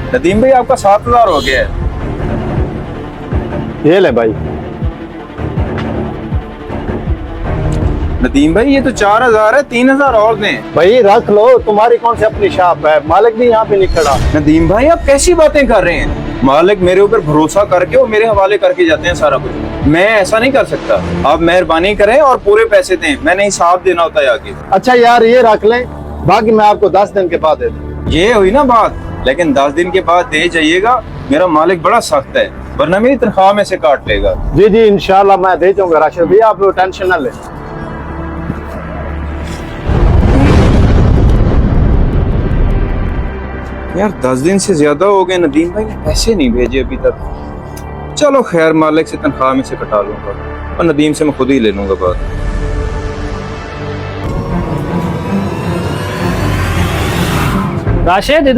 नदीम भाई आपका 7,000 हो गया है। ये ले भाई। नदीम भाई ये तो 4,000 है, 3,000 और दें। भाई रख लो, तुम्हारी कौन सी अपनी शॉप है, मालिक भी यहाँ पे नहीं खड़ा। नदीम भाई आप कैसी बातें कर रहे हैं? मालिक मेरे ऊपर भरोसा करके और मेरे हवाले करके जाते हैं सारा कुछ। मैं ऐसा नहीं कर सकता। आप मेहरबानी करें और पूरे पैसे दें, मैंने हिसाब देना होता है आगे। अच्छा यार ये रख लें, बाकी मैं आपको 10 दिन के बाद दे दूँ। ये हुई ना बात, लेकिन 10 दिन के बाद दे जाइएगा। मेरा मालिक बड़ा सख्त है, वरना मेरी तनख्वाह में से काट लेगा। जी जी इंशाल्लाह मैं दे जाऊंगा राशिद भैया, आप टेंशन ना लें। यार 10 दिन से ज्यादा हो गए, नदीम भाई ने पैसे नहीं भेजे अभी तक। चलो खैर, मालिक से तनख्वाह में से कटा लूंगा और नदीम से मैं खुद ही ले लूंगा बात। राशिद इधर